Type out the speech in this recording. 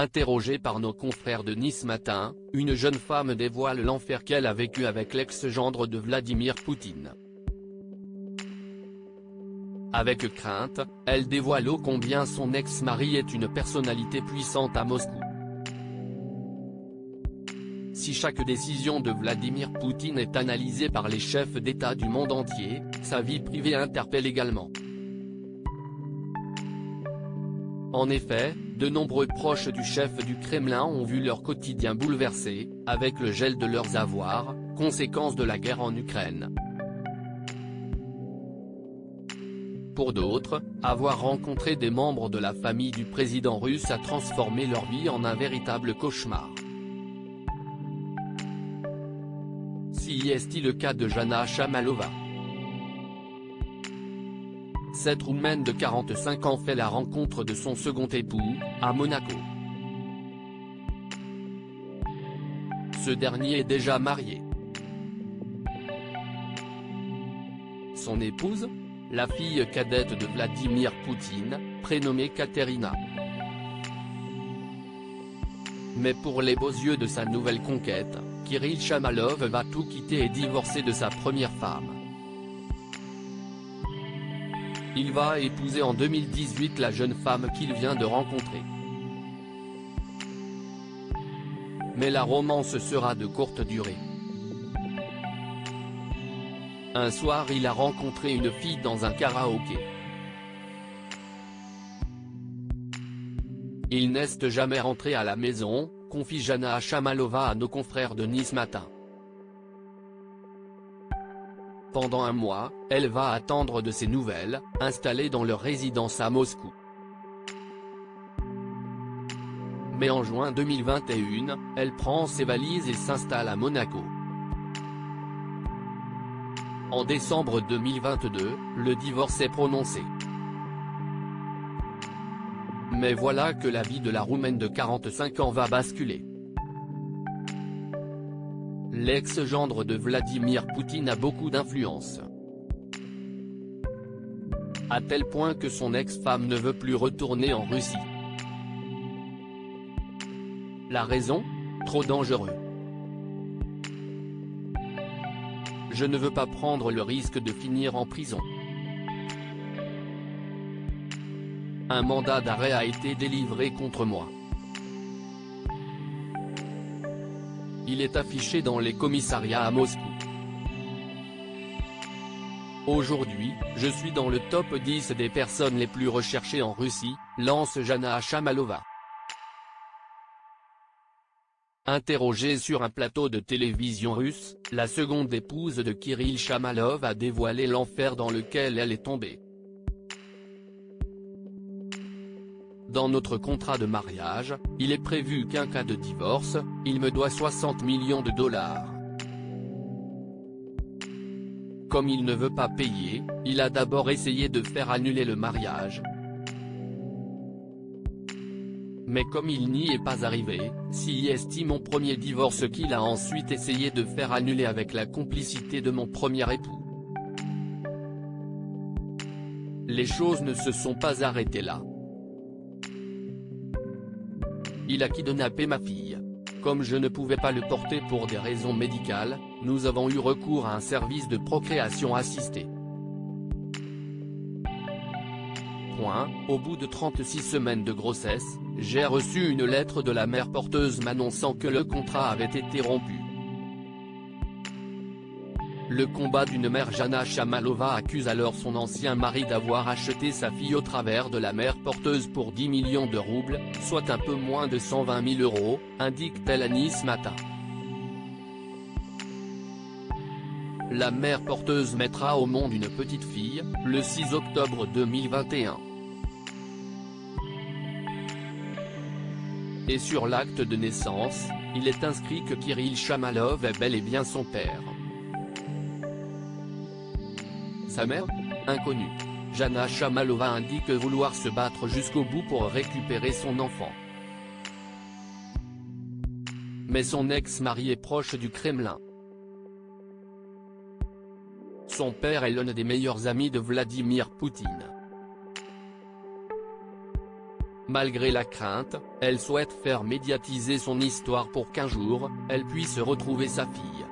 Interrogée par nos confrères de Nice Matin, une jeune femme dévoile l'enfer qu'elle a vécu avec l'ex-gendre de Vladimir Poutine. Avec crainte, elle dévoile ô combien son ex-mari est une personnalité puissante à Moscou. Si chaque décision de Vladimir Poutine est analysée par les chefs d'État du monde entier, sa vie privée interpelle également. En effet, de nombreux proches du chef du Kremlin ont vu leur quotidien bouleversé, avec le gel de leurs avoirs, conséquence de la guerre en Ukraine. Pour d'autres, avoir rencontré des membres de la famille du président russe a transformé leur vie en un véritable cauchemar. Si est-il le cas de Jana Shamalova. Cette Roumaine de 45 ans fait la rencontre de son second époux, à Monaco. Ce dernier est déjà marié. Son épouse, la fille cadette de Vladimir Poutine, prénommée Katerina. Mais pour les beaux yeux de sa nouvelle conquête, Kirill Shamalov va tout quitter et divorcer de sa première femme. Il va épouser en 2018 la jeune femme qu'il vient de rencontrer. Mais la romance sera de courte durée. Un soir il a rencontré une fille dans un karaoké. Ils n'est jamais rentrés à la maison, confie Jana Shamalova à nos confrères de Nice Matin. Pendant un mois, elle va attendre de ses nouvelles, installée dans leur résidence à Moscou. Mais en juin 2021, elle prend ses valises et s'installe à Monaco. En décembre 2022, le divorce est prononcé. Mais voilà que la vie de la Roumaine de 45 ans va basculer. L'ex-gendre de Vladimir Poutine a beaucoup d'influence. À tel point que son ex-femme ne veut plus retourner en Russie. La raison ? Trop dangereux. Je ne veux pas prendre le risque de finir en prison. Un mandat d'arrêt a été délivré contre moi. Il est affiché dans les commissariats à Moscou. Aujourd'hui, je suis dans le top 10 des personnes les plus recherchées en Russie, lance Jana Shamalova. Interrogée sur un plateau de télévision russe, la seconde épouse de Kirill Shamalov a dévoilé l'enfer dans lequel elle est tombée. Dans notre contrat de mariage, il est prévu qu'en cas de divorce, il me doit 60 millions de dollars. Comme il ne veut pas payer, il a d'abord essayé de faire annuler le mariage. Mais comme il n'y est pas arrivé, s'y estime mon premier divorce qu'il a ensuite essayé de faire annuler avec la complicité de mon premier époux. Les choses ne se sont pas arrêtées là. Il a kidnappé ma fille. Comme je ne pouvais pas le porter pour des raisons médicales, nous avons eu recours à un service de procréation assistée. Au bout de 36 semaines de grossesse, j'ai reçu une lettre de la mère porteuse m'annonçant que le contrat avait été rompu. Le combat d'une mère. Jana Shamalova accuse alors son ancien mari d'avoir acheté sa fille au travers de la mère porteuse pour 10 millions de roubles, soit un peu moins de 120 000 €, indique-t-elle à Nice Matin. La mère porteuse mettra au monde une petite fille, le 6 octobre 2021. Et sur l'acte de naissance, il est inscrit que Kirill Shamalov est bel et bien son père. Sa mère ? Inconnue. Jana Shamalova indique vouloir se battre jusqu'au bout pour récupérer son enfant. Mais son ex-mari est proche du Kremlin. Son père est l'un des meilleurs amis de Vladimir Poutine. Malgré la crainte, elle souhaite faire médiatiser son histoire pour qu'un jour, elle puisse retrouver sa fille.